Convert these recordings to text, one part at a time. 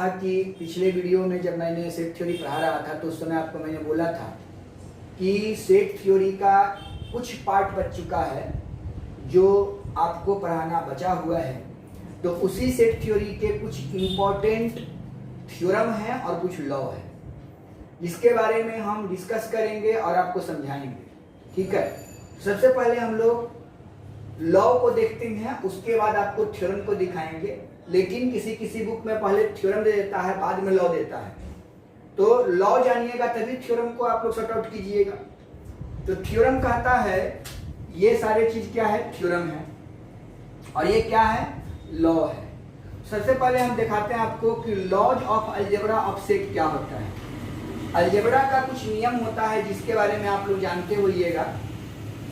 था कि पिछले वीडियो में जब मैंने सेट थ्योरी पढ़ा रहा था तो उस समय आपको मैंने बोला था कि सेट थ्योरी का कुछ पार्ट बच चुका है जो आपको पढ़ाना बचा हुआ है। तो उसी सेट थ्योरी के कुछ इम्पोर्टेंट थ्योरम हैं और कुछ लॉ है जिसके बारे में हम डिस्कस करेंगे और आपको समझाएंगे। ठीक है, सबसे पहले हम लोग लॉ को देखते हैं, उसके बाद आपको थ्योरम को दिखाएंगे। लेकिन किसी किसी बुक में पहले थ्योरम दे देता है, बाद में लॉ देता है। तो लॉ जानिएगा तभी थ्योरम को आप लोग सॉर्ट आउट कीजिएगा। तो थ्योरम कहता है ये सारे चीज क्या है, थ्योरम है, और ये क्या है, लॉ है। सबसे पहले हम दिखाते हैं आपको कि laws of algebra of set क्या होता है। अलजेब्रा का कुछ नियम होता है जिसके बारे में आप लोग जानते होइएगा,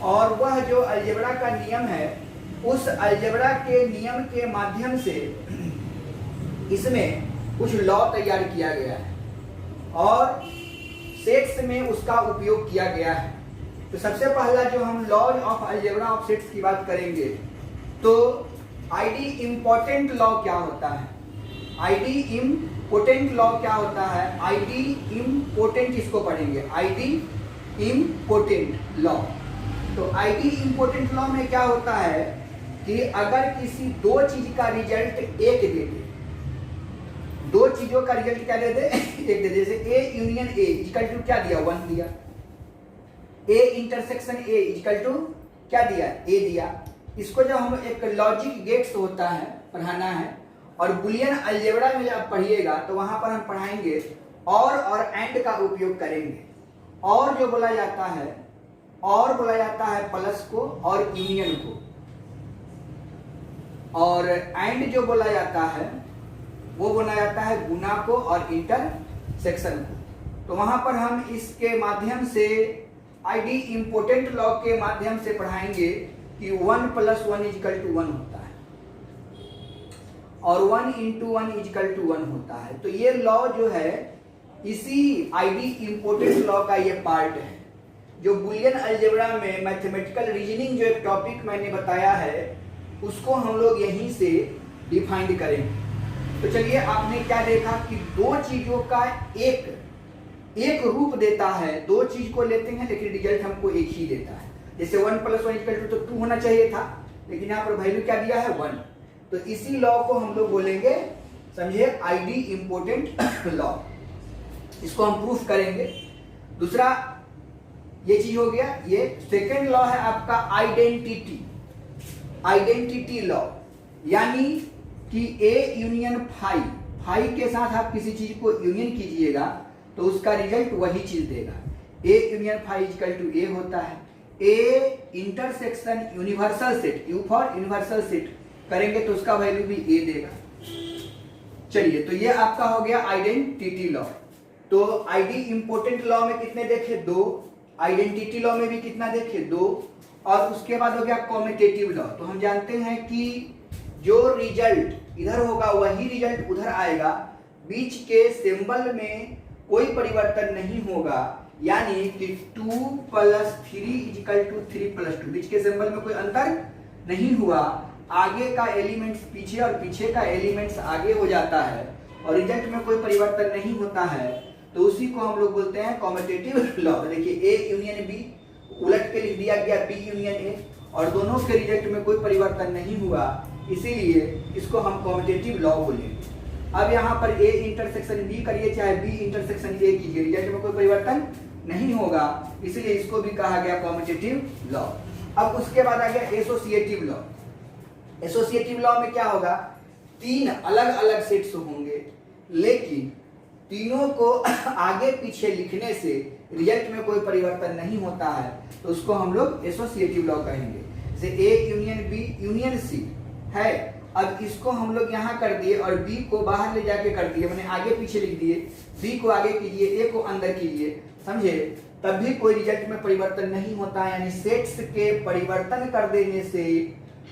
और वह जो अलजेब्रा का नियम है उस अलजेब्रा के नियम के माध्यम से इसमें कुछ लॉ तैयार किया गया है और सेट्स में उसका उपयोग किया गया है। तो सबसे पहला जो हम laws of algebra of sets की बात करेंगे तो आईडी इम्पोर्टेंट लॉ क्या होता है। आईडी इम्पोर्टेंट लॉ क्या होता है, आईडी इम्पोर्टेंट इसको पढ़ेंगे, आईडी इम्पोर्टेंट लॉ। तो आईडी इम्पोर्टेंट लॉ में क्या होता है कि अगर किसी दो चीज का रिजल्ट एक दे दे, दो चीजों का रिजल्ट क्या दे दे, एक दे दे, जैसे A union A equal to क्या दिया, 1 दिया, A intersection A equal to क्या दिया, ए दिया। इसको जब हम एक लॉजिक गेट्स होता है पढ़ाना है और बुलियन अलजेब्रा में जब पढ़िएगा तो वहां पर हम पढ़ाएंगे और एंड का उपयोग करेंगे। और जो बोला जाता है, और बोला जाता है प्लस को और यूनियन को, और एंड जो बोला जाता है वो बोला जाता है गुना को और इंटरसेक्शन को। तो वहां पर हम इसके माध्यम से आईडी इम्पोर्टेंट लॉ के माध्यम से पढ़ाएंगे कि 1 + 1 = 1 होता है और 1 × 1 = 1 होता है। तो ये लॉ जो है इसी आईडी इम्पोर्टेंट लॉ का ये पार्ट है जो बुलियन अलजेब्रा में मैथमेटिकल रीजनिंग जो एक टॉपिक मैंने बताया है उसको हम लोग यहीं से डिफाइंड करेंगे। तो चलिए, आपने क्या देखा कि दो चीजों का एक रूप देता है, दो चीज को लेते हैं लेकिन रिजल्ट हमको एक ही देता है। जैसे 1 + 1 = 2 होना चाहिए था, लेकिन यहाँ पर वैल्यू क्या दिया है, 1। तो इसी लॉ को हम लोग बोलेंगे, समझे, आईडी इम्पोर्टेंट लॉ। इसको हम प्रूफ करेंगे। दूसरा ये चीज हो गया। ये सेकेंड लॉ है आपका आइडेंटिटी लॉ, यानी कि ए यूनियन फाई के साथ आप किसी चीज को यूनियन कीजिएगा तो उसका रिजल्ट वही चीज देगा। ए यूनियन फाई = ए होता है। A intersection universal set, you for universal set करेंगे तो उसका वैल्यू भी ए देगा। चलिए, तो ये आपका हो गया आइडेंटिटी लॉ। तो आईडी इम्पोर्टेंट लॉ में कितने देखे, 2। आइडेंटिटी लॉ में भी कितना देखे, 2। और उसके बाद हो गया कॉम्यूटेटिव लॉ। तो हम जानते हैं कि जो रिजल्ट इधर होगा वही रिजल्ट उधर आएगा, बीच के सिंबल में कोई परिवर्तन नहीं होगा, यानी कि 2 + 3 = 3 + 2, बीच के सिंबल में कोई अंतर नहीं हुआ। आगे का एलिमेंट्स पीछे और पीछे का एलिमेंट्स आगे हो जाता है और रिजल्ट में कोई परिवर्तन नहीं होता है, तो उसी को हम लोग बोलते हैं कॉम्यूटेटिव लॉ। देखिए, ए यूनियन बी उलट के लिख दिया गया, बी यूनियन ए, और दोनों के रिजल्ट में कोई परिवर्तन नहीं हुआ, इसीलिए इसको हम कॉम्यूटेटिव लॉ बोलेंगे। अब यहाँ पर ए इंटरसेक्शन बी करिए चाहे बी इंटरसेक्शन ए कीजिए, रिजल्ट में कोई परिवर्तन नहीं होगा, इसलिए इसको भी कहा गया कॉम्यूटेटिव लॉ। अब उसके बाद आ गया एसोसिएटिव लॉ। एसोसिएटिव लॉ में क्या होगा, 3 अलग अलग सेट्स होंगे लेकिन तीनों को आगे पीछे लिखने से रिजल्ट में कोई परिवर्तन नहीं होता है, तो उसको हम लोग एसोसिएटिव लॉ कहेंगे। जैसे A union B union C है, अब इसको हम लोग यहाँ कर दिए और बी को बाहर ले जाके कर दिए, मैंने आगे पीछे लिख दिए, बी को आगे कीजिए, ए को अंदर कीजिए, समझे, तब भी कोई रिजल्ट में परिवर्तन नहीं होता है। यानी सेट्स के परिवर्तन कर देने से,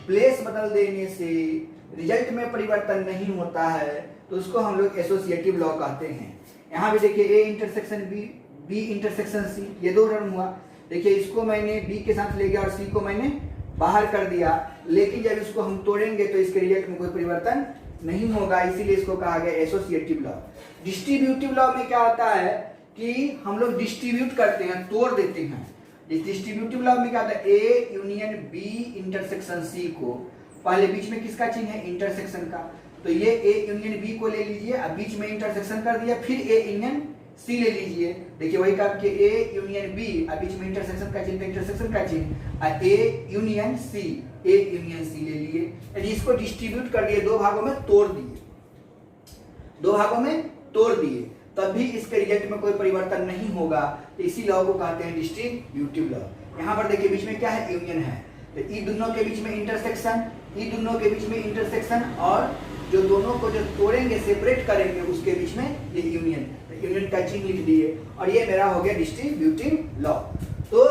प्लेस बदल देने से रिजल्ट में परिवर्तन नहीं होता है, तो उसको हम लोग एसोसिएटिव लॉ कहते हैं। यहाँ भी देखिए, A intersection B, B intersection C, ये 2 टर्म हुआ। देखिए, इसको मैंने बी के साथ ले गया और सी को मैंने बाहर कर दिया, लेकिन जब इसको हम तोड़ेंगे तो इसके रिजल्ट में कोई परिवर्तन नहीं होगा, इसीलिए इसको कहा गया एसोसिएटिव लॉ। डिस्ट्रीब्यूटिव लॉ में क्या होता है कि हम लोग डिस्ट्रीब्यूट करते हैं, तोड़ देते हैं। डिस्ट्रीब्यूटिव लॉ में क्या होता है, A union B intersection C को, पहले बीच में किसका चिन्ह है, इंटरसेक्शन का, तो ये ए यूनियन बी को ले लीजिए, अब बीच में इंटरसेक्शन कर दिया, फिर ए यूनियन सी ले लीजिए। देखिए वही काम कि ए यूनियन बी, अब बीच में इंटरसेक्शन का चिन्ह, इंटरसेक्शन का चिन्ह, A union C, A union C ले लिए, यानी इसको डिस्ट्रीब्यूट कर दिए, दो भागों में तोड़ दिए, दो भागों में तोड़ दिए, तब भी इसके रिजल्ट में कोई परिवर्तन नहीं होगा, तो इसी लॉ को कहते हैं डिस्ट्रीब्यूटिव लॉ। यहाँ पर देखिए बीच में क्या है, यूनियन है, तो ई दोनों के बीच में इंटरसेक्शन, ई दोनों के बीच में इंटरसेक्शन, और जो दोनों को जो तोड़ेंगे, सेपरेट करेंगे, उसके बीच में ये यूनियन, तो यूनियन का चिन्ह लिख दिए, और ये मेरा हो गया डिस्ट्रीब्यूटिव लॉ। तो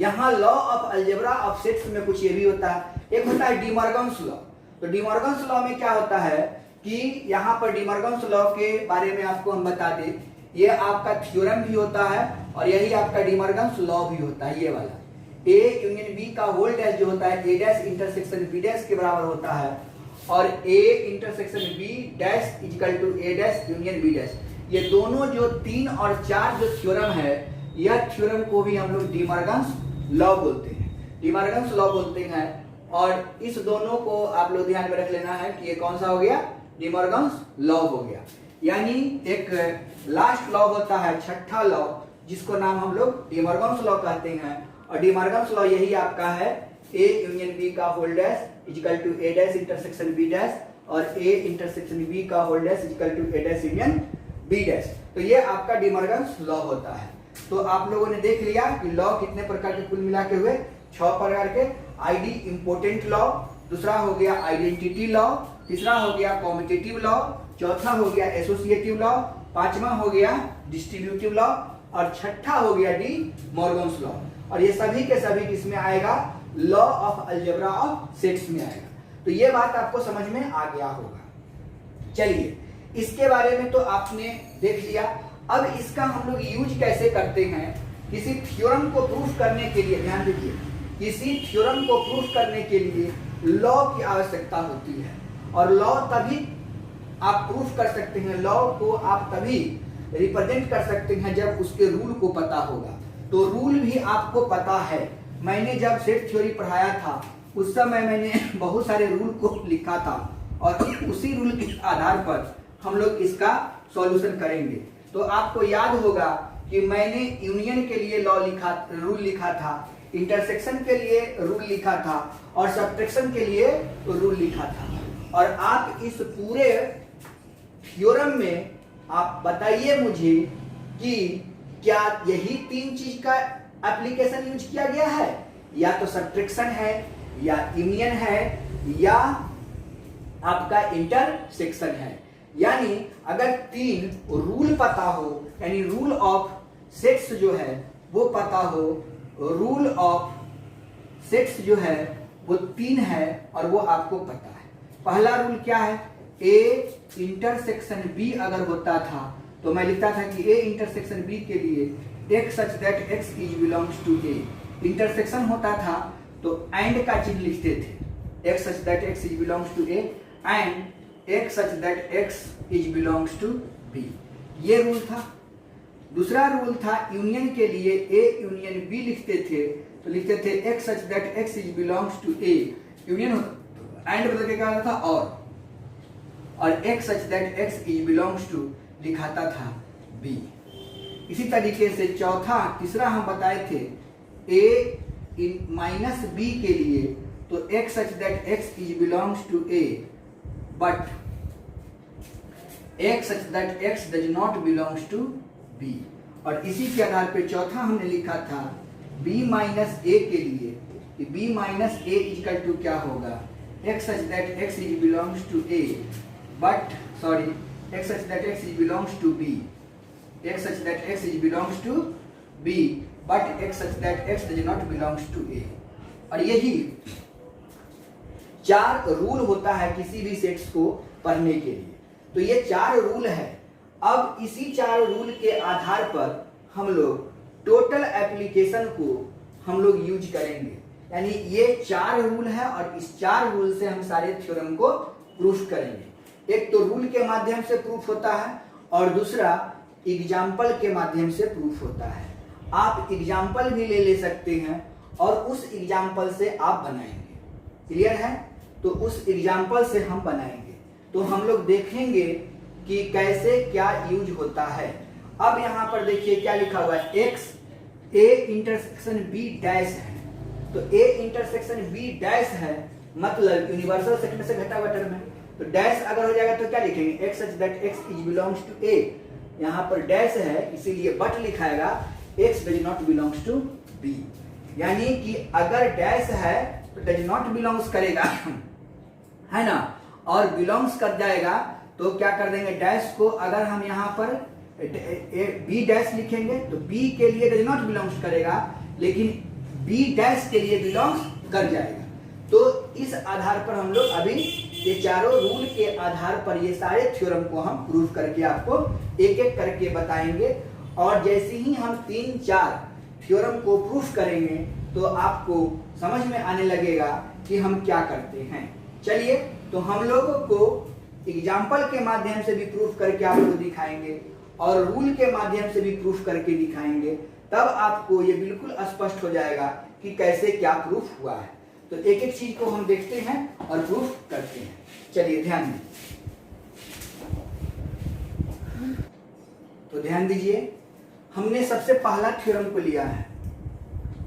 यहाँ law of algebra of sets में कुछ ये भी होता है, एक होता है डिमॉर्गन्स लॉ। तो डिमॉर्गन्स लॉ में क्या होता है कि यहाँ पर डिमॉर्गन्स लॉ के बारे में आपको हम बता दें, ये आपका थ्योरम भी होता है और यही आपका डिमॉर्गन्स लॉ भी होता है, ये वाला ए यूनियन बी का होल डैश जो होता है A dash intersection B dash के बराबर होता है, और A intersection B dash equal to A dash union B dash. ये दोनों जो 3 और 4 जो थ्योरम है, यह थ्योरम को भी हम लोग डिमॉर्गन्स लॉ बोलते हैं, डिमॉर्गन्स लॉ बोलते हैं। और इस दोनों को आप लोग ध्यान में रख लेना है कि ये कौन सा हो गया, डिमॉर्गन्स लॉ हो गया। यानी एक लास्ट लॉ होता है, छठा लॉ, जिसको नाम हम लोग डिमॉर्गन्स लॉ कहते हैं, और डिमॉर्गन्स लॉ यही आपका है, ए यूनियन बी का whole dash equal to A dash intersection B dash, और ए इंटरसेक्शन बी का whole dash equal to A dash union B dash. तो ये आपका डिमॉर्गन्स लॉ होता है। तो आप लोगों ने देख लिया कि लॉ कितने प्रकार के कुल मिला के हुए, 6 प्रकार के। आईडी इंपोर्टेंट लॉ, दूसरा हो गया आइडेंटिटी लॉ, तीसरा हो गया कॉम्पिटिटिव लॉ, चौथा हो गया एसोसिएटिव लॉ, पांचवा हो गया डिस्ट्रीब्यूटिव लॉ, और छठा हो गया डिमॉर्गन्स लॉ। और ये सभी के सभी किसमें आएगा, law of algebra of sets में आएगा। तो ये बात आपको समझ में आ गया होगा। चलिए, इसके बारे में तो आपने देख लिया। अब इसका हम लोग यूज कैसे करते हैं, किसी थ्योरम को प्रूफ करने के लिए, ध्यान दीजिए, किसी थ्योरम को प्रूफ करने के लिए लॉ की आवश्यकता होती है, और लॉ तभी आप प्रूफ कर सकते हैं, लॉ को आप तभी रिप्रेजेंट कर सकते हैं जब उसके रूल को पता होगा। तो रूल भी आपको पता है, मैंने जब सेट थ्योरी पढ़ाया था उस समय मैंने बहुत सारे रूल को लिखा था, और उसी रूल के आधार पर हम लोग इसका सॉल्यूशन करेंगे। तो आपको याद होगा कि मैंने यूनियन के लिए रूल लिखा था, इंटरसेक्शन के लिए रूल लिखा था, और सब्ट्रैक्शन के लिए रूल लिखा था। और आप इस पूरे थ्योरम में आप बताइए मुझे कि क्या यही 3 चीज का एप्लीकेशन यूज किया गया है, या तो सब्ट्रैक्शन है, या यूनियन है, या आपका इंटरसेक्शन है। यानी अगर 3 रूल पता हो, यानी रूल ऑफ सेट्स जो है वो पता हो, रूल ऑफ सेट्स जो है वो 3 है और वो आपको पता है। पहला रूल क्या है, ए इंटरसेक्शन बी अगर होता था तो मैं लिखता था कि ए इंटरसेक्शन बी के लिए X such that X is belongs to A. Intersection होता था तो एंड का चिन्ह लिखते थे, X such that X is belongs to A and X such that X is belongs to B, ये रूल था। दूसरा रूल था यूनियन के लिए, ए यूनियन बी लिखते थे तो लिखते थे X such that X is belongs to A, union and बदल के क्या होता था और X such that X is belongs to लिखाता था बी। इसी तरीके से तीसरा हम बताए थे ए इन माइनस बी के लिए, तो X such that X is belongs to A but X such that X does not belongs to B. और इसी के आधार पर चौथा हमने लिखा था b माइनस ए के लिए, b minus A equal to क्या होगा, X such that X is belongs to A but x such that x is belongs to b, x such that x is belongs to b but x such that x does not belongs to a। और यही 4 rule होता है किसी भी sets को पढ़ने के लिए। तो ये 4 रूल है। अब इसी 4 रूल के आधार पर हम लोग टोटल एप्लीकेशन को हम लोग यूज करेंगे। यानी ये 4 रूल है और इस 4 रूल से हम सारे थ्योरम को प्रूफ करेंगे। एक तो रूल के माध्यम से प्रूफ होता है और दूसरा एग्जाम्पल के माध्यम से प्रूफ होता है। आप एग्जाम्पल भी ले सकते हैं और उस एग्जाम्पल से आप बनाएंगे। क्लियर है? तो उस एग्जाम्पल से हम बनाएंगे तो हम लोग देखेंगे कि कैसे क्या यूज होता है। अब यहाँ पर देखिए क्या लिखा हुआ है, X A intersection B dash है। तो ए इंटरसेक्शन बी डैश है मतलब यूनिवर्सल सेट में से घटा हुआ टर्म है। तो डैश अगर हो जाएगा तो क्या लिखेंगे, X such that X is belongs to A. यहाँ पर डैश है इसीलिए बट लिखाएगा, X does not belongs to B. यानी कि अगर डैश है तो डज नॉट बिलोंग्स करेगा है ना, और बिलोंग्स कर जाएगा तो क्या कर देंगे, डैश को अगर हम यहाँ पर बी डैश लिखेंगे तो बी के लिए डज नॉट बिलोंग्स करेगा लेकिन बी डैश के लिए बिलोंग्स कर जाएगा। तो इस आधार पर हम लोग अभी ये चारों रूल के आधार पर ये सारे थ्योरम को हम प्रूफ करके आपको एक एक करके बताएंगे। और जैसे ही हम 3-4 थ्योरम को प्रूफ करेंगे तो आपको समझ में आने लगेगा कि हम क्या करते हैं। चलिए, तो हम लोगों को एग्जाम्पल के माध्यम से भी प्रूफ करके आपको दिखाएंगे और रूल के माध्यम से भी प्रूफ करके दिखाएंगे, तब आपको ये बिल्कुल स्पष्ट हो जाएगा कि कैसे क्या प्रूफ हुआ है। तो एक एक चीज को हम देखते हैं और प्रूफ करते हैं। चलिए ध्यान दीजिए, तो ध्यान दीजिए, हमने सबसे पहला थ्योरम को लिया है।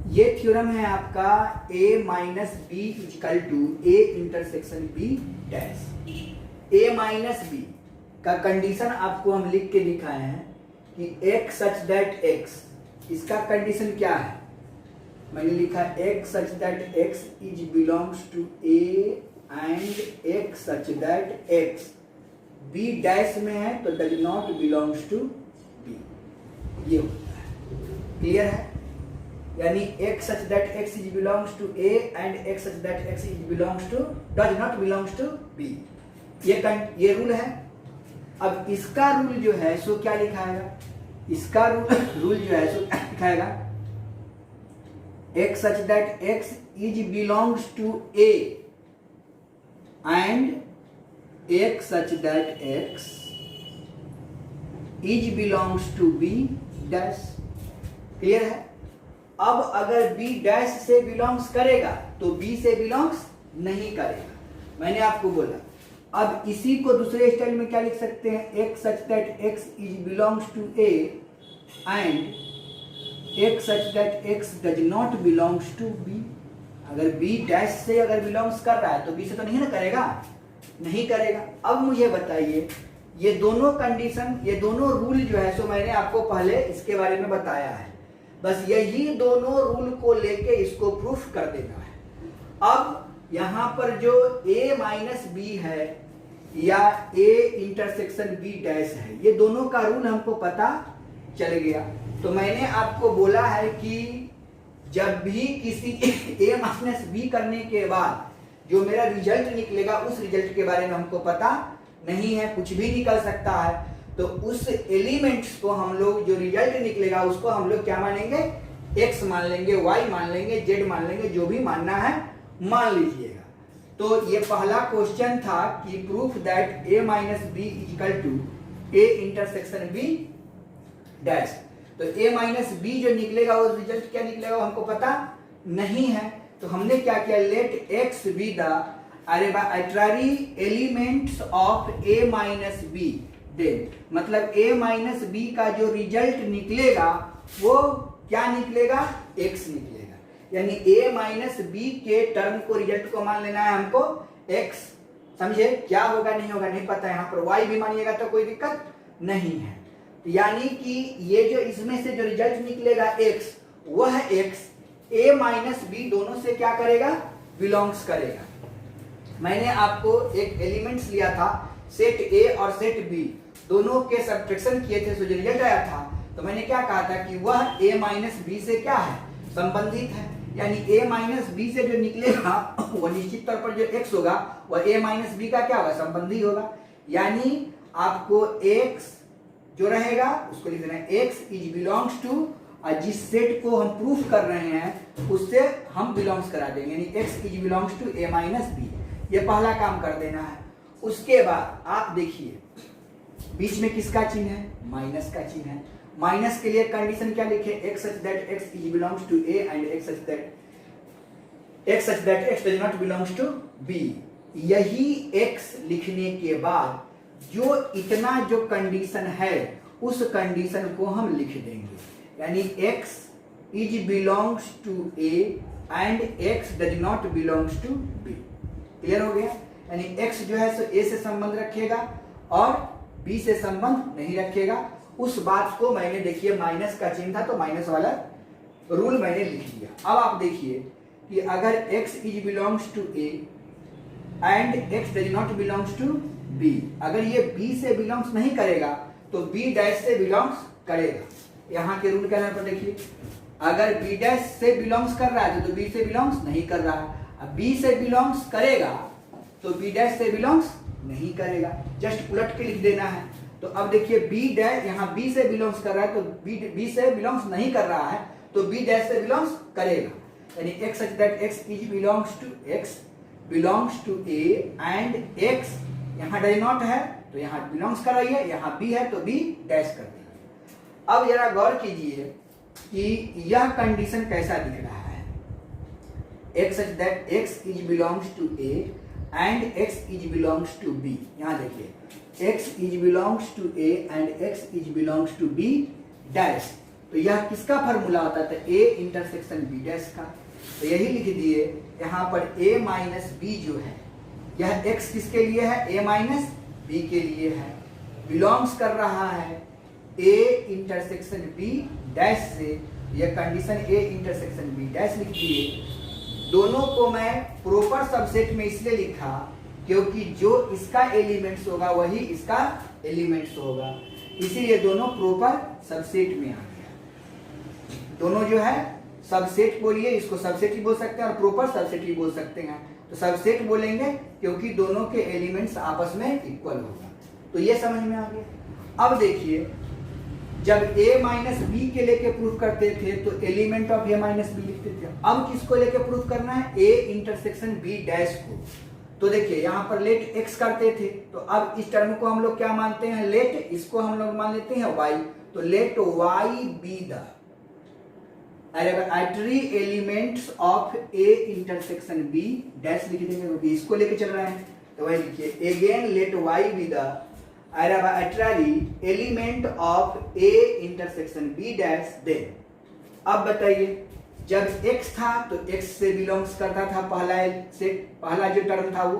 ये थ्योरम है आपका a minus B equal to A intersection B dash. a minus B का कंडीशन आपको हम लिख के दिखाए हैं कि x सच दैट x, इसका कंडीशन क्या है, मैंने लिखा x such that x is belongs to a and x such that x b dash में है तो does not belongs to b। ये होता है। क्लियर है? यानी x such that x is belongs to a and x such that x is belongs to does not belongs to b। ये rule है। अब इसका रूल जो है सो क्या लिखाएगा, इसका रूल जो है सो क्या लिखाएगा, x such that x is belongs to a and x such that x is belongs to b dash। Clear है? अब अगर b डैश से बिलोंग्स करेगा तो b से बिलोंग्स नहीं करेगा। मैंने आपको बोला। अब इसी को दूसरे स्टाइल में क्या लिख सकते हैं, x such that x is belongs to a and x such that x does not belongs to b। अगर b डैश से अगर बिलोंग्स कर रहा है तो b से तो नहीं ना करेगा, नहीं करेगा। अब मुझे बताइए, ये दोनों कंडीशन, ये दोनों रूल जो है सो मैंने आपको पहले इसके बारे में बताया है। बस यही दोनों रूल को लेके इसको प्रूफ कर देना है। अब यहाँ पर जो a माइनस बी है या a इंटरसेक्शन b डैश है, ये दोनों का रूल हमको पता चल गया। तो मैंने आपको बोला है कि जब भी किसी a माइनस बी करने के बाद जो मेरा रिजल्ट निकलेगा उस रिजल्ट के बारे में हमको पता नहीं है, कुछ भी निकल सकता है। तो उस एलिमेंट्स को हम लोग, जो रिजल्ट निकलेगा उसको हम लोग क्या मानेंगे, x मान लेंगे, y मान लेंगे, z मान लेंगे, जो भी मानना है मान लीजिएगा। तो ये पहला क्वेश्चन था कि proof that a minus B equal to a intersection b dash. तो a माइनस बी जो निकलेगा वो रिजल्ट क्या निकलेगा वो हमको पता नहीं है। तो हमने क्या किया, let x be the arbitrary elements of a minus B, then मतलब a माइनस बी का जो रिजल्ट निकलेगा वो क्या निकलेगा, x निकलेगा। यानी a माइनस बी के टर्म को, रिजल्ट को मान लेना है हमको x। समझे? क्या होगा नहीं होगा नहीं पता है, यहाँ पर y भी मानिएगा तो कोई दिक्कत नहीं है। यानी कि ये जो इसमें से जो रिजल्ट निकलेगा x, वह x a माइनस बी दोनों से क्या करेगा, बिलोंग्स करेगा। मैंने आपको एक एलिमेंट्स लिया था, सेट a और सेट b, दोनों के सब्ट्रैक्शन किए थे, तो जो रिजल्ट आया था तो मैंने क्या कहा था कि वह a माइनस बी से क्या है, संबंधित है। यानी a माइनस बी से जो निकलेगा वह निश्चित तौर पर जो x होगा वह a माइनस बी का क्या होगा, संबंधी होगा। यानी आपको x जो रहेगा उसको लिख देना है x इज बिलोंग्स टू, और जिस सेट को हम प्रूफ कर रहे हैं उससे हम बिलोंग्स करा देंगे, यानी x is belongs to a minus B. ये पहला काम कर देना है। उसके बाद आप देखिए बीच में किसका चिन्ह है, माइनस का चिन्ह है। माइनस के लिए कंडीशन क्या लिखे, x such that x is belongs to a and x such that x does not belongs to b। यही x लिखने के बाद जो इतना जो कंडीशन है उस कंडीशन को हम लिख देंगे, यानी x is belongs to a and x does not belongs to b। Clear हो गया, यानी x जो है a से संबंध रखेगा और b से संबंध नहीं रखेगा। उस बात को मैंने देखिए माइनस का चिन्ह था तो माइनस वाला रूल मैंने लिख दिया। अब आप देखिए कि अगर x is belongs to a and x does not belongs to b, अगर ये b से बिलोंग्स नहीं करेगा तो b डैश से बिलोंग्स करेगा। यहाँ के रूल के आधार पर देखिए, अगर b डैश से बिलोंग्स कर रहा है तो b से बिलोंग्स नहीं कर रहा है, अब b से बिलोंग्स करेगा तो b डैश से बिलोंग्स नहीं करेगा, जस्ट उलट के लिख देना है। तो अब देखिए b डैश यहाँ b से बिलोंग्स कर रहा है तो b से बिलोंग्स नहीं कर रहा है तो b डैश से बिलोंग्स करेगा, यानी x such that x is belongs to a and x यहाँ डज नॉट है तो यहाँ बिलोंग्स कर रही है, यहाँ b है तो b डैश कर देगा। अब जरा गौर कीजिए कि यह कंडीशन कैसा दिख रहा है, x such that x is belongs to a and x is belongs to b। यहाँ देखिए x is belongs to a and x is belongs to b dash, तो यह किसका फॉर्मूला होता है, a इंटरसेक्शन b डैश का। तो यही लिख दिए यहाँ पर a माइनस b जो है यह x किसके लिए है, a माइनस b के लिए है, बिलोंग्स कर रहा है a इंटरसेक्शन b डैश से, यह condition a intersection b dash लिख दिए। दोनों को मैं प्रॉपर सबसेट में इसलिए लिखा क्योंकि जो इसका एलिमेंट्स होगा वही इसका एलिमेंट्स होगा, इसीलिए दोनों प्रॉपर सबसेट में आ गया। दोनों जो है सबसेट बोलिए, इसको सबसेट ही बोल सकते हैं और प्रॉपर सबसेट ही बोल सकते हैं। तो सबसेट बोलेंगे क्योंकि दोनों के एलिमेंट्स आपस में इक्वल होगा। तो ये समझ में आ गया। अब देखिए जब a माइनस बी के लेके प्रूफ करते थे तो element of a minus B लिखते थे। अब किसको लेके प्रूफ करना है, a इंटरसेक्शन b डैश को। तो देखिए यहाँ पर लेट x करते थे तो अब इस टर्म को हम लोग क्या मानते हैं, लेट, इसको हम लोग मान लेते हैं y। तो let y be the arbitrary elements of a intersection b dash लिख देंगे क्योंकि इसको लेके चल रहे हैं। तो वही लिखिए again let y be the arbitrary element of a intersection b dash. Then अब बताइए जब x था तो x से बिलोंग्स करता था पहला जो टर्म था वो,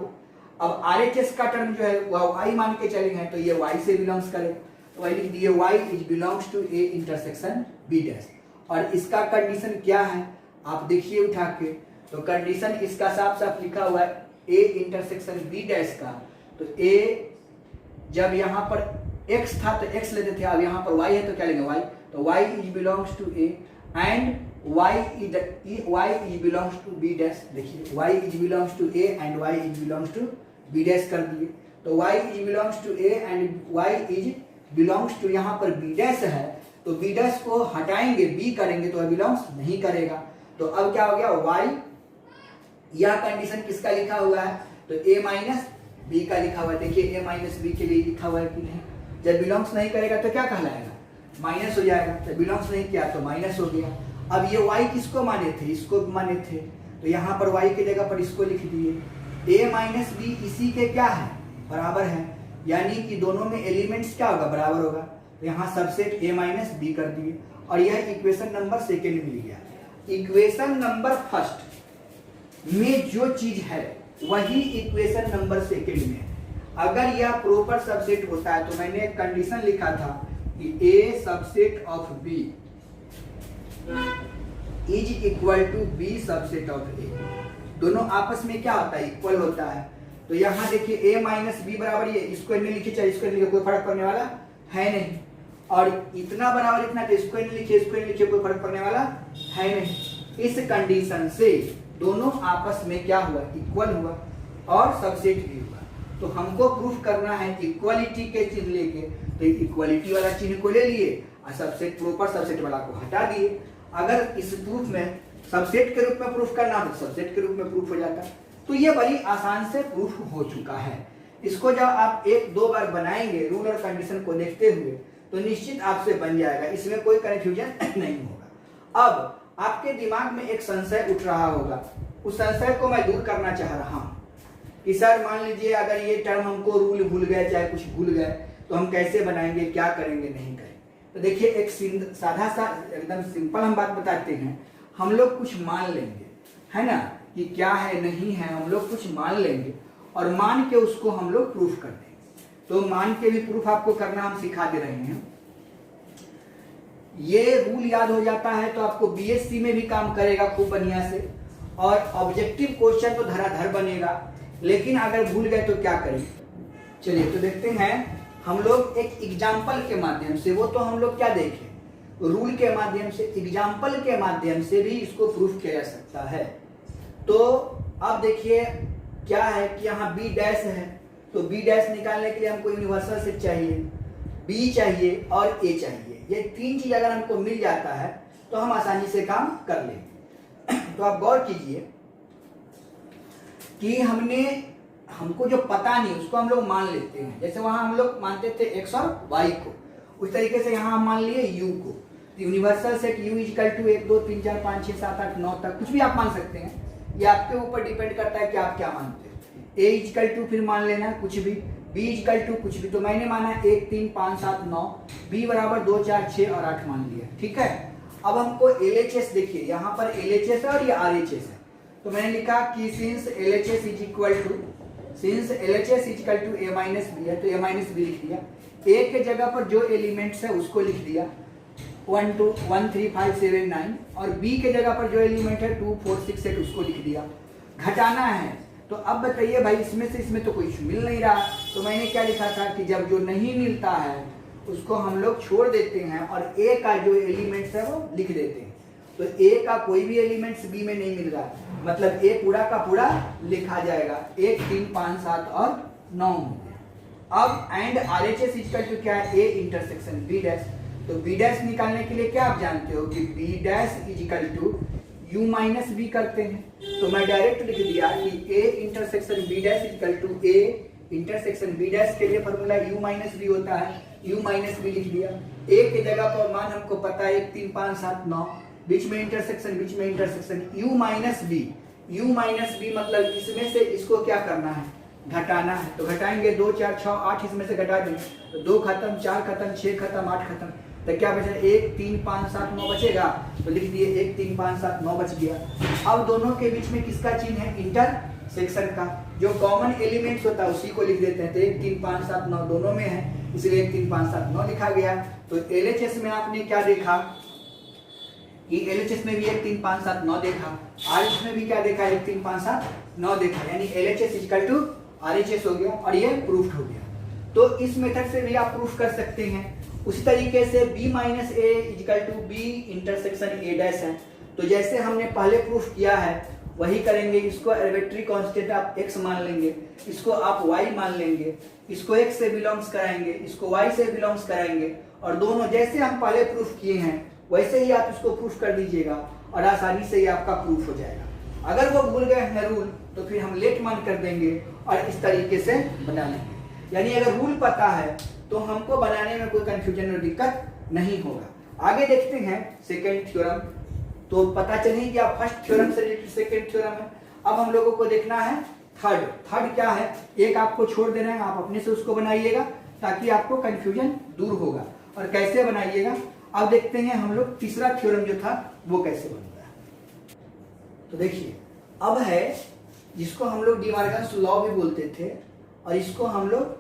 अब RHS का टर्म जो है वह y मान के चलेंगे तो ये y से बिलोंग्स करेगा। तो वही लिख दिए y is belongs to a intersection b dash. और इसका कंडीशन क्या है आप देखिए उठा के, तो कंडीशन इसका साफ साफ लिखा हुआ है a इंटरसेक्शन b डैश का। तो a जब यहाँ पर x था तो x लेते थे, अब यहाँ पर y है तो क्या लेंगे y। तो y is belongs to a and y is belongs to b dash. देखिए y is belongs to a and y is belongs to b dash कर दिए। तो y is belongs to a and y is belongs to यहाँ पर b dash है तो b dash को हटाएंगे b करेंगे तो बिलोंग्स नहीं करेगा। तो अब क्या हो गया y, यह कंडीशन किसका लिखा हुआ है, तो a माइनस b का लिखा हुआ है। देखिए a माइनस b के लिए लिखा हुआ है कि नहीं, जब बिलोंग्स नहीं करेगा तो क्या कहलाएगा, माइनस हो जाएगा। जब बिलोंग्स नहीं किया तो माइनस हो गया। अब ये y किसको माने थे, इसको माने थे, तो यहाँ पर y की जगह पर इसको लिख दिए। a माइनस बी इसी के क्या है, बराबर है, यानी कि दोनों में एलिमेंट्स क्या होगा, बराबर होगा। तो यहाँ सबसेट a माइनस बी कर दिए और यह इक्वेशन नंबर सेकेंड मिल गया। इक्वेशन नंबर फर्स्ट में जो चीज है वही इक्वेशन नंबर सेकेंड में है। अगर यह प्रॉपर सबसेट होता है तो मैंने एक कंडीशन लिखा था कि a subset of b is equal to b subset of a, दोनों आपस में क्या होता है, इक्वल होता है। तो यहाँ देखिए a माइनस बी बराबर ये, इसको नहीं लिखिए चाहे इसको लिखिए, कोई फर्क पड़ने वाला है नहीं। और इतना बराबर इतना, तो इसको नहीं लिखिए इसको नहीं लिखिए, कोई फर्क पड़ने वाला है नहीं। इस कंडीशन से दोनों आपस में क्या हुआ, इक्वल हुआ और सबसेट भी हुआ। तो हमको प्रूफ करना है इक्वालिटी के चिन्ह लेके, तो इक्वालिटी वाला चिन्ह को ले लिए और सबसेट प्रॉपर सबसेट वाला को हटा दिए। अगर इस प्रूफ में सबसेट के रूप में प्रूफ करना तो सबसेट के रूप में प्रूफ हो जाता। तो ये बड़ी आसान से प्रूफ हो चुका है। इसको जब आप 1-2 बार बनाएंगे रूल और कंडीशन को देखते हुए तो निश्चित आपसे बन जाएगा, इसमें कोई कंफ्यूजन नहीं होगा। अब आपके दिमाग में एक संशय उठ रहा होगा, उस संशय को मैं दूर करना चाह रहा हूं कि सर मान लीजिए अगर ये टर्म हमको रूल भूल गए चाहे कुछ भूल गए तो हम कैसे बनाएंगे, क्या करेंगे, नहीं करेंगे। तो देखिए एक साधा सा एकदम सिंपल हम बात बताते हैं। हम लोग कुछ मान लेंगे, है ना, कि क्या है नहीं है, हम लोग कुछ मान लेंगे और मान के उसको हम लोग प्रूफ कर देंगे। तो मान के भी प्रूफ आपको करना हम सिखा दे रहे हैं। ये रूल याद हो जाता है तो आपको बीएससी में भी काम करेगा खूब बढ़िया से, और ऑब्जेक्टिव क्वेश्चन तो धराधर बनेगा। लेकिन अगर भूल गए तो क्या करें, चलिए तो देखते हैं हम लोग एक एग्जाम्पल के माध्यम से। वो तो हम लोग क्या देखें, रूल के माध्यम से, एग्जाम्पल के माध्यम से भी इसको प्रूफ किया जा सकता है। तो अब देखिए क्या है कि यहाँ बी डैश है, तो बी डैश निकालने के लिए हमको यूनिवर्सल सेट चाहिए, बी चाहिए और ए चाहिए। ये 3 चीज अगर हमको मिल जाता है तो हम आसानी से काम कर लेंगे। तो आप गौर कीजिए कि हमको जो पता नहीं उसको हम लोग मान लेते हैं। जैसे वहां हम लोग मानते थे x और y को, उस तरीके से यहाँ हम मान लिए u को। तो universal set u equal to 1 2 3 4 5 6 7 8 9 तक कुछ भी आप मान सकते हैं, ये आपके ऊपर डिपेंड करता है कि आप क्या मानते हैं। a इक्वल टू फिर मान लेना कुछ भी, b इक्वल टू कुछ भी। तो मैंने माना 1 3 5 7 9, b बराबर 2 4 6 और 8 मान लिया, ठीक है। अब हमको LHS देखिए, यहाँ पर LHS है और ये RHS है। तो मैंने लिखा कि since LHS is equal to a minus B है तो a माइनस बी लिख दिया। a के जगह पर जो एलिमेंट्स है उसको लिख दिया 1 2 1 3 5 7 9, और b के जगह पर जो एलिमेंट है 2 4 6 8 उसको लिख दिया। घटाना है तो अब बताइए भाई इसमें से इसमें तो कोई मिल नहीं रहा, तो मैंने क्या लिखा था कि जब जो नहीं मिलता है उसको हम लोग छोड़ देते हैं और a का जो एलिमेंट्स है वो लिख देते हैं। तो a का कोई भी एलिमेंट्स b में नहीं मिल रहा, मतलब a पूरा का पूरा लिखा जाएगा 1 3 5 7 और 9 में। अब एंड RHS इक्वल टू क्या है, a इंटरसेक्शन b डैश। तो b डैश निकालने के लिए क्या आप जानते हो कि b dash equal to u minus b करते हैं। तो मैं डायरेक्ट लिख दिया कि a intersection b dash equal to a intersection b dash के लिए फॉर्मूला u माइनस b होता है, u माइनस b लिख दिया। a के जगह पर मान हमको पता है 1 3 5 7 9, बीच में इंटरसेक्शन u माइनस b मतलब इसमें से इसको क्या करना है, घटाना है। तो घटाएंगे 2 4 6 8 इसमें से घटा देंगे तो 2 खत्म 4 खत्म 6 खत्म 8 खत्म, तो क्या बचा 1 3 5 7 9 बचेगा। तो लिख दिए 1 3 5 7 9 बच गया। अब दोनों के बीच में किसका चिन्ह है, इंटरसेक्शन का। जो कॉमन एलिमेंट्स होता है उसी को लिख देते हैं। तो 1 3 5 7 9 दोनों में है, इसलिए 1 3 5 7 9 लिखा गया। तो LHS में आपने क्या देखा कि LHS में भी 1 3 5 7 9 देखा, RHS में भी क्या देखा 1 3 5 7 9 देखा, यानी LHS इक्वल टू RHS हो गया और ये प्रूफ हो गया। तो इस मेथड से भी आप प्रूफ कर सकते हैं। उसी तरीके से b minus a equal to b intersection a dash है। तो जैसे हमने पहले प्रूफ किया है वही करेंगे। इसको आर्बिट्री कांस्टेंट आप x मान लेंगे, इसको आप y मान लेंगे, इसको x से बिलोंग्स कराएंगे, इसको y से बिलोंग्स कराएंगे, और दोनों जैसे हम पहले प्रूफ किए हैं वैसे ही आप इसको प्रूफ कर दीजिएगा और आसानी से ही आपका प्रूफ हो जाएगा। अगर वो भूल गए हैं रूल तो फिर हम लेट मान कर देंगे और इस तरीके से बना लेंगे। यानी अगर रूल पता है तो हमको बनाने में कोई कंफ्यूजन और दिक्कत नहीं होगा। आगे देखते हैं सेकेंड थ्योरम। तो पता चले कि आप फर्स्ट थ्योरम से रिलेटेड सेकेंड थ्योरम है। अब हम लोगों को देखना है थर्ड क्या है, एक आपको छोड़ देना है, आप अपने से उसको बनाइएगा ताकि आपको कंफ्यूजन दूर होगा। और कैसे बनाइएगा अब देखते हैं हम लोग तीसरा थ्योरम जो था वो कैसे बनता है। तो देखिए अब है जिसको हम लोग डिमॉर्गन्स लॉ भी बोलते थे और इसको हम लोग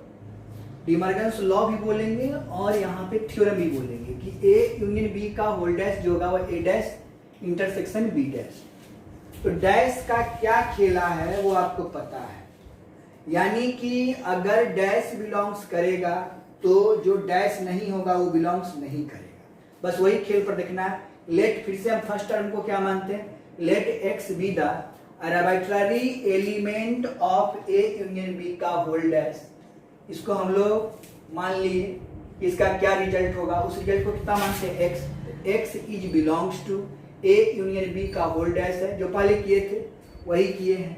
डिमॉर्गन्स लॉ भी बोलेंगे और यहाँ पे थ्योरम भी बोलेंगे कि A यूनियन B का होल डैश जो होगा वो A dash intersection B dash. तो डैश का क्या खेला है वो आपको पता है, यानी कि अगर डैश बिलोंग्स करेगा तो जो डैश नहीं होगा वो बिलोंग्स नहीं करेगा। बस वही खेल पर देखना है। लेट, फिर से हम फर्स्ट टर्म को क्या मानते हैं, let x be the arbitrary element of A union B का होल डैश। इसको हम लोग मान लिए, इसका क्या रिजल्ट होगा, उस रिजल्ट को कितना मानते हैं x is belongs to A union B का होल डैश है, जो पहले किए थे वही किए हैं।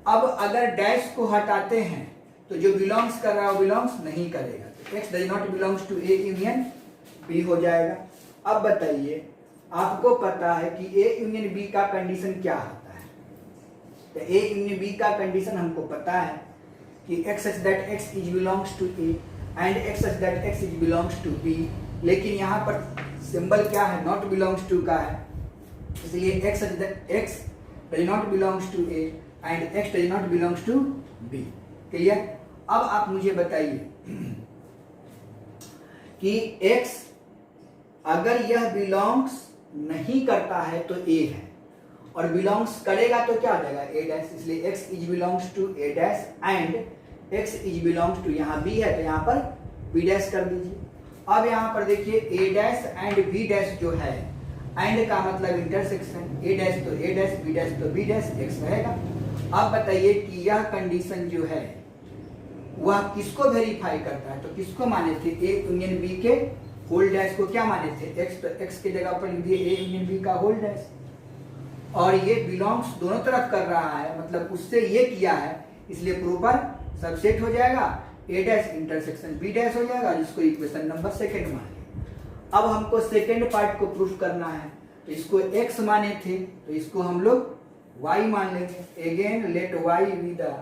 अब अगर डैश को हटाते हैं तो जो बिलोंग्स कर रहा है वो बिलोंग्स नहीं करेगा, तो X does not belongs to A union B हो जाएगा। अब बताइए, आपको पता है कि ए यूनियन बी का कंडीशन क्या होता है? तो ए यूनियन बी का कंडीशन हमको पता है कि X such that X is belongs to A and X such that X is belongs to B, लेकिन यहाँ पर सिंबल क्या है? नॉट बिलोंग्स टू का है, इसलिए X such that X does not belongs to A and X does not belongs to B. Clear? अब आप मुझे बताइए कि एक्स अगर यह बिलोंग्स नहीं करता है तो ए है, और बिलोंग्स करेगा तो क्या हो जाएगा? ए डैश, इसलिए X is belongs to A dash and X is belongs to, यहाँ बी है तो यहाँ पर बी डैश कर दीजिए। अब यहाँ पर देखिए ए डैश एंड बी डैश जो है, एंड का मतलब इंटरसेक्शन, ए डैश तो ए डैश, बी डैश तो बी डैश, एक्स रहेगा। अब बताइए कि यह कंडीशन जो है वह किसको वेरीफाई करता है? तो किसको माने थे? ए यूनियन बी के होल डैश को क्या माने थे? एक्स, तो एक्स की जगह पर लिख दिए ए यूनियन बी का होल डैश, और ये बिलोंग्स दोनों तरफ कर रहा है, मतलब उससे ये किया है, इसलिए प्रॉपर सबसेट हो जाएगा, A dash intersection B dash हो जाएगा, जिसको इक्वेशन नंबर सेकंड मान लिया। अब हमको सेकंड पार्ट को प्रूफ करना है, तो इसको एक्स माने थे तो इसको हम लोग वाई मान लेंगे। Again let Y be the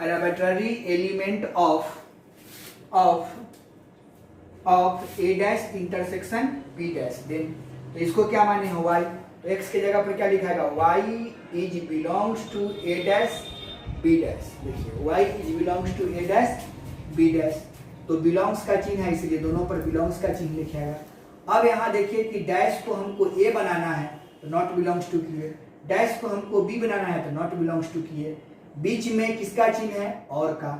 arbitrary element of a dash intersection b dash, then तो इसको क्या माने हो? y, तो x के जगह पर क्या लिखाएगा? y is belongs to a dash b dash, देखिए y is belongs to a dash b dash, तो बिलोंग्स का चिन्ह है इसलिए दोनों पर बिलोंग्स का चिन्ह लिखेगा। अब यहाँ देखिए कि डैश को हमको a बनाना है तो नॉट बिलोंग्स टू किए, डैश को हमको b बनाना है तो नॉट बिलोंग्स टू किए, बीच में किसका चिन्ह है? और का,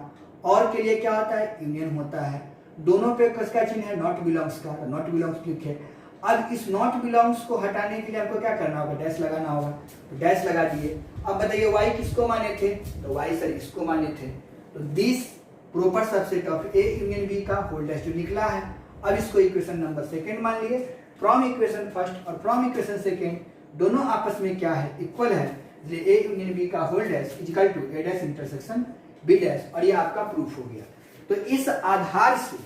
और के लिए क्या होता है? यूनियन होता है, दोनों पे किसका चिन्ह है? नॉट बिलोंग्स का, तो नॉट बिलोंग्स लिखे। अब इस नॉट बिलोंग्स को हटाने के लिए आपको क्या करना होगा? डैश लगाना होगा, तो डैश लगा दिए। अब बताइए वाई किसको माने थे? तो वाई सर इसको माने थे, तो this proper subset of A union B का होल डैश जो निकला है। अब इसको इक्वेशन नंबर सेकंड मान लिए, फ्रॉम इक्वेशन फर्स्ट और फ्रॉम इक्वेशन सेकंड दोनों आपस में क्या है? इक्वल है, इसलिए ए यूनियन बी का whole dash equal to A dash intersection B dash, और ये आपका प्रूफ हो गया। तो इस आधार से,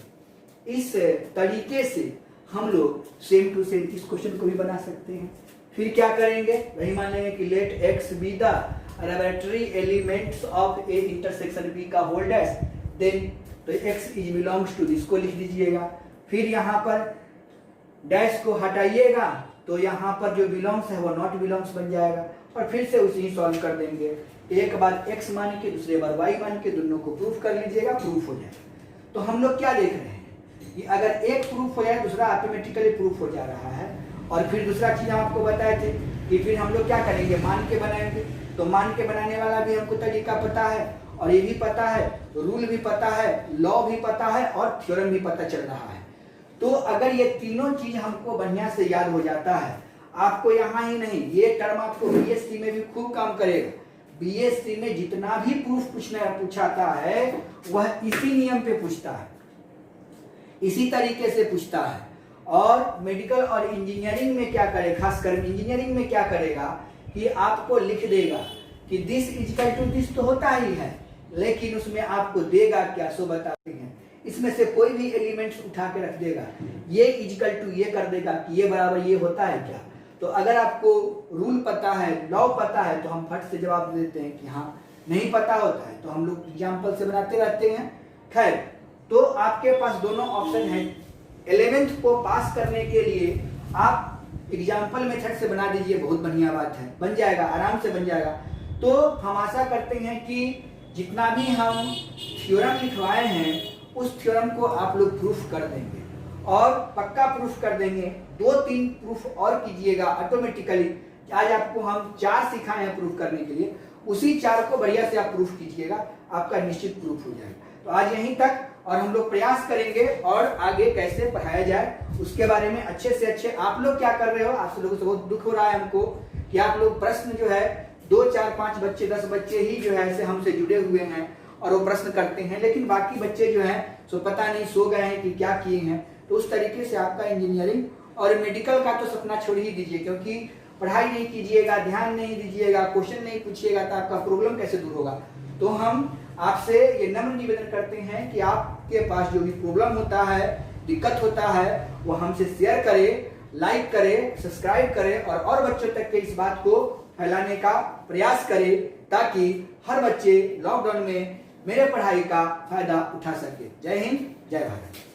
इस तरीके से हम लोग सेम टू सेम इस क्वेश्चन को भी बना सकते हैं। फिर क्या करेंगे? वही मान लेंगे कि let X be the arbitrary elements of a intersection b का होल डैश, देन तो x इज बिलोंग्स टू, इसको लिख दीजिएगा। फिर यहाँ पर डैश को हटाइएगा तो यहाँ पर जो बिलोंग्स है वो नॉट बिलोंग्स बन जाएगा, और फिर से उसे ही सॉल्व कर देंगे। एक बार x मान के दूसरे बार y मान के दोनों को प्रूफ कर लीजिएगा, प्रूफ हो जाएगा। तो हम लोग क्या देख रहे हैं कि अगर एक प्रूफ हो जाए दूसरा ऑटोमेटिकली प्रूफ हो जा रहा है। और फिर दूसरा चीज हम आपको बताए थे कि फिर हम लोग क्या करेंगे? मान के बनाएंगे, तो मान के बनाने वाला भी हमको तरीका पता है, और ये भी पता है, रूल भी पता है, लॉ भी पता है, और थ्योरम भी पता चल रहा है। तो अगर ये तीनों चीज हमको बढ़िया से याद हो जाता है, आपको यहाँ ही नहीं, ये टर्म आपको बीएससी में भी खूब काम करेगा। बीएससी में जितना भी प्रूफ पूछाता है वह इसी नियम पे पूछता है, इसी तरीके से पूछता है। और मेडिकल और इंजीनियरिंग में क्या करे, खासकर इंजीनियरिंग में क्या करेगा कि आपको लिख देगा कि दिस इक्वल टू दिस तो होता ही है, लेकिन उसमें आपको देगा क्या? सो बताते हैं, इसमें से कोई भी एलिमेंट्स उठा के रख देगा, ये इक्वल टू ये कर देगा कि ये बराबर ये होता है क्या। तो अगर आपको रूल पता है, लॉ पता है, तो हम फट से जवाब देते हैं कि हाँ। नहीं पता होता है तो हम लोग एग्जाम्पल से बनाते रहते हैं। खैर, तो आपके पास दोनों ऑप्शन है। 11th को पास करने के लिए आप एग्जाम्पल मेथड से बना दीजिए, बहुत बढ़िया बात है, बन जाएगा, आराम से बन जाएगा। तो हम आशा करते हैं कि जितना भी हम थ्योरम लिखवाए हैं उस थ्योरम को आप लोग प्रूफ कर देंगे, और पक्का प्रूफ कर देंगे। 2-3 प्रूफ और कीजिएगा ऑटोमेटिकली। आज आपको हम 4 सिखाए हैं प्रूफ करने के लिए, उसी 4 को बढ़िया से आप प्रूफ कीजिएगा, आपका निश्चित प्रूफ हो जाएगा। तो आज यहीं तक, और हम लोग प्रयास करेंगे और आगे कैसे पढ़ाया जाए उसके बारे में अच्छे से अच्छे। आप लोग क्या कर रहे हो? आप लोगों से बहुत दुख हो रहा है हमको कि आप लोग प्रश्न जो है 2, 4, 5 बच्चे, 10 बच्चे ही जो है ऐसे हमसे जुड़े हुए हैं और वो प्रश्न करते हैं, लेकिन बाकी बच्चे जो हैं सो पता नहीं सो गए हैं कि क्या किए हैं। तो उस तरीके से आपका इंजीनियरिंग और मेडिकल का तो सपना छोड़ ही दीजिए, क्योंकि पढ़ाई नहीं कीजिएगा, ध्यान नहीं दीजिएगा, क्वेश्चन नहीं पूछिएगा तो आपका प्रॉब्लम कैसे दूर होगा। तो हम आपसे ये नम्र निवेदन करते हैं कि आपके पास जो भी प्रॉब्लम होता है, दिक्कत होता है, वो हमसे शेयर करें, लाइक करें, सब्सक्राइब करें और बच्चों तक के इस बात को फैलाने का प्रयास करें ताकि हर बच्चे लॉकडाउन में मेरे पढ़ाई का फायदा उठा सके। जय हिंद, जय भारत।